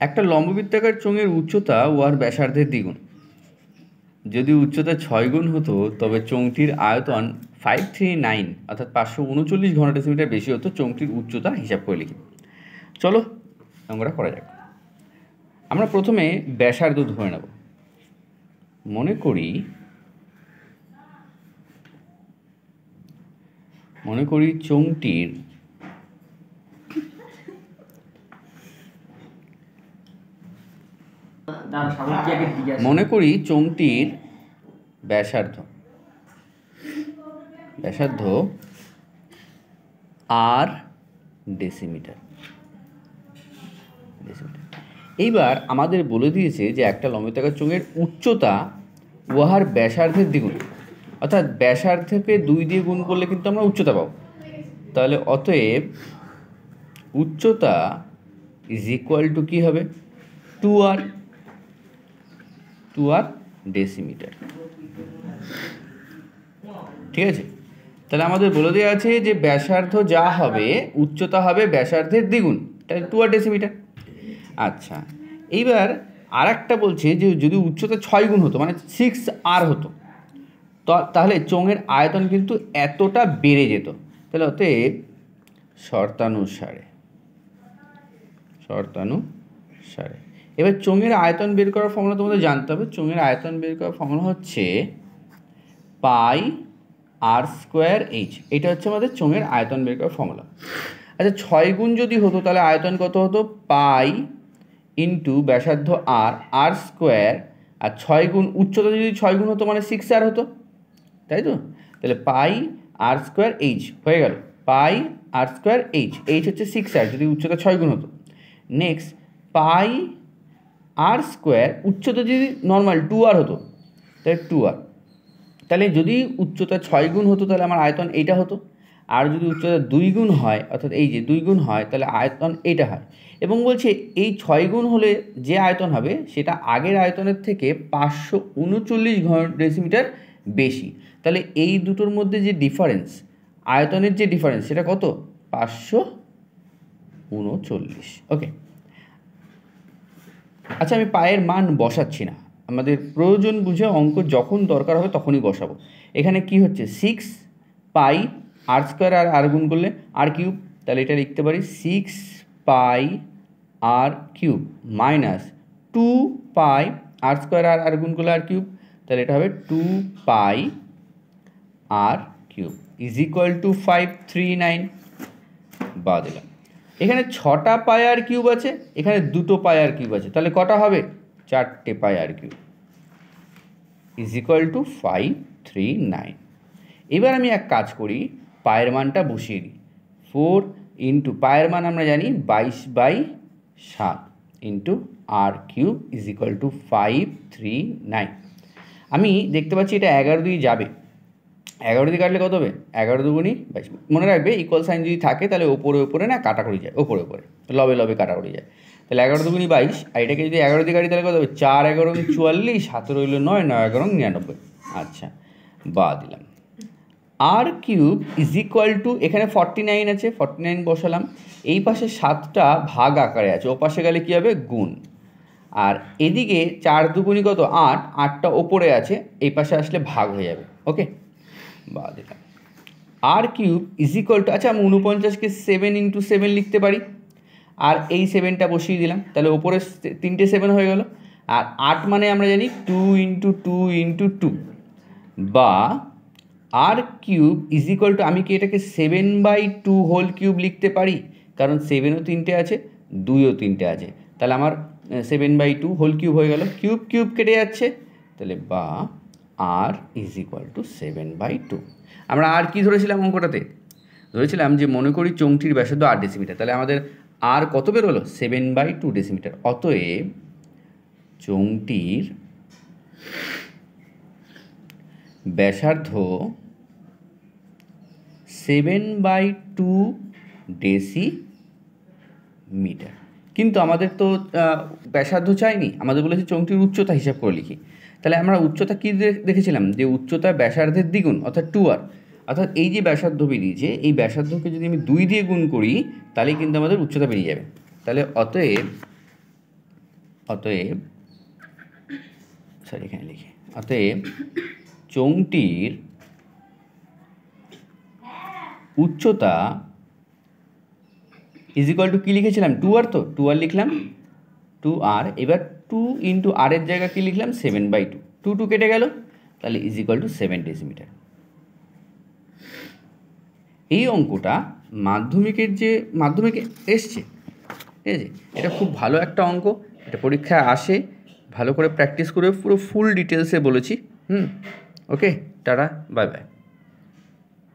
একটা লম্ববৃত্তাকার চোঙের উচ্চতা উহার ব্যাসার্ধের দ্বিগুণ। যদি উচ্চতা 6 গুণ হতো তবে চোঙটির আয়তন 539 অর্থাৎ 539 ঘনডেসিমিটার বেশি হতো। চোঙটির উচ্চতা হিসাব করে লিখি। চলো আমরা করা যাক। আমরা প্রথমে ব্যাসার্ধ ধরে নেব। মনে করি চোঙটির ব্যাসার্ধ আর ডেসিমিটার। এইবার আমাদের বলে দিয়েছে যে একটা লম্ববৃত্তাকার চোঙের উচ্চতা উহার ব্যাসার্ধের দ্বিগুণ, অর্থাৎ ব্যাসার্ধকে 2 দিয়ে গুণ করলে কিন্তু আমরা উচ্চতা পাবো। তাহলে অতএব উচ্চতা ইজ ইকুয়াল টু কী হবে? 2r decimetre. ঠিক আছে, তাহলে আমাদের বলে দেওয়া আছে যে ব্যাসার্ধ যা হবে উচ্চতা হবে ব্যাসার্ধের দ্বিগুণ, তাহলে 2r ডেসিমিটার। আচ্ছা, এইবার আর একটা বলছে যে যদি উচ্চতা 6 গুণ হতো মানে 6r হতো, তাহলে চোঙের আয়তন কিন্তু এতটা বেড়ে যেত। তাহলে অতএব শর্তানুসারে এবার চোঙের আয়তন বের করার ফর্মুলা তোমাদের জানতে হবে। চোঙের আয়তন বের করার ফর্মুলা হচ্ছে πr²h। এটা হচ্ছে আমাদের চোঙের আয়তন বের করার ফর্মুলা। আচ্ছা, 6 গুণ যদি হতো তাহলে আয়তন কত হতো? পাই ইন্টু ব্যাসার্ধ r², আর 6 গুণ উচ্চতা যদি 6 গুণ হতো মানে 6r হতো, তাই তো? তাহলে πr²h হয়ে গেল। πr²h, h হচ্ছে 6r যদি উচ্চতা 6 গুণ হতো। নেক্সট πr², উচ্চতা যদি নর্মাল 2r হতো তাহলে 2r। তাহলে যদি উচ্চতা 6 গুণ হতো তাহলে আমার আয়তন এইটা হতো, আর যদি উচ্চতা 2 গুণ হয় অর্থাৎ এই যে 2 গুণ হয় তাহলে আয়তন এইটা হয়। এবং বলছে এই 6 গুণ হলে যে আয়তন হবে সেটা আগের আয়তনের থেকে 539 ঘনডেসিমিটার বেশি। তাহলে এই দুটোর মধ্যে যে ডিফারেন্স, আয়তনের যে ডিফারেন্স, সেটা কত? 539। ওকে, আচ্ছা, আমি পায়ের মান বসাচ্ছি না, আমাদের প্রয়োজন বুঝে অঙ্ক যখন দরকার হবে তখনই বসাবো। এখানে কি হচ্ছে? 6 পাই r² আর r গুণ করলে r3, তাহলে এটা লিখতে পারি 6 পাই r³ মাইনাস 2 পাই r² আর r গুণ করলে r3, তাহলে এটা হবে 2 পাই r³ ইজ ইকুয়াল টু 539। বা দিলাম। এখানে 6টা পাই r³ আছে, এখানে 2টো পাই r³ আছে, তাহলে কটা হবে? 4টে পাই r³ ইজ ইকুয়াল টু 539। এবার আমি এক কাজ করি, পায়ের মানটা বসিয়ে দিই। 4 ইন্টু পায়ের মান আমরা জানি 22/7 into r³ is equal to 539। আমি দেখতে পাচ্ছি এটা 11 দিয়ে যাবে, 11 দিয়ে কাটলে কত হবে? 11 দুগুণী 22। মনে রাখবে ইকুয়াল সাইন যদি থাকে তাহলে ওপরে না কাটাকুটি যায়, ওপরে লবে কাটাকুটি যায়। তাহলে 11 দুগুণী 22, আর এটাকে যদি 11 দিয়ে কাটি তাহলে কত হবে? 4 11 44, 7 রইল 9, 9 11 99। আচ্ছা, বা দিলাম। r³ ইজ ইকুয়াল টু, এখানে 49 আছে, 49 বসালাম। এই পাশে 7টা ভাগ আকারে আছে, ও পাশে গেলে কী হবে? গুণ। আর এদিকে 4 দুগুণী কত? 8, 8টা ওপরে আছে, এই পাশে আসলে ভাগ হয়ে যাবে। ওকে, বা দিলাম। r³ ইজ ইকুয়াল টু, আচ্ছা আমি 49কে 7 ইন্টু 7 লিখতে পারি, আর এই 7টা বসিয়ে দিলাম, তাহলে ওপরে 3টে 7 হয়ে গেল। আর 8 মানে আমরা জানি 2 ইন্টু 2 ইন্টু 2, বা r³ ইজ ইকুয়াল টু, আমি কি এটাকে 7/2 হোল কিউব লিখতে পারি? কারণ 7ও 3টে আছে, 2ও 3টে আছে, তাহলে আমার 7/2 হোল কিউব হয়ে গেল। কিউব কেটে যাচ্ছে, তাহলে বা r ইজ ইকুয়াল টু 7/2। আমরা আর কি ধরেছিলাম অঙ্কটাতে? ধরেছিলাম যে মনে করি চোঙটির ব্যাসার্ধ 8 ডেসিমিটার, তাহলে আমাদের আর কত বেরোলো? 7/2 ডেসিমিটার। অতএব চোঙটির ব্যাসার্ধ 7/2 ডেসিমিটার। কিন্তু আমাদের তো ব্যাসার্ধ চাইনি, আমাদের বলেছে চোঙটির উচ্চতা হিসাব করে লিখি। তাহলে আমরা উচ্চতা কী দেখেছিলাম? যে উচ্চতা ব্যাসার্ধের দ্বিগুণ, অর্থাৎ 2r। অর্থাৎ এই যে ব্যাসার্ধ বেরিয়েছে, এই ব্যাসার্ধকে যদি আমি 2 দিয়ে গুণ করি তাহলে কিন্তু আমাদের উচ্চতা বেরিয়ে যাবে। তাহলে অতএব সরি এখানে লিখি, অতএব চোঙটির উচ্চতা ইজ ইকুয়াল টু কী লিখেছিলাম, 2r, তো 2r লিখলাম, 2r। এবার 2 ইন্টু r এর জায়গা কী লিখলাম, 7/2, 2 কেটে গেল, তাহলে ইজ ইকুয়াল টু 7 ডেসিমিটার। এই অঙ্কটা মাধ্যমিকে এসছে, ঠিক আছে? এটা খুব ভালো একটা অঙ্ক, এটা পরীক্ষায় আসে, ভালো করে প্র্যাকটিস করে পুরো ফুল ডিটেলসে বলেছি। ওকে, টাটা, বাই বাই।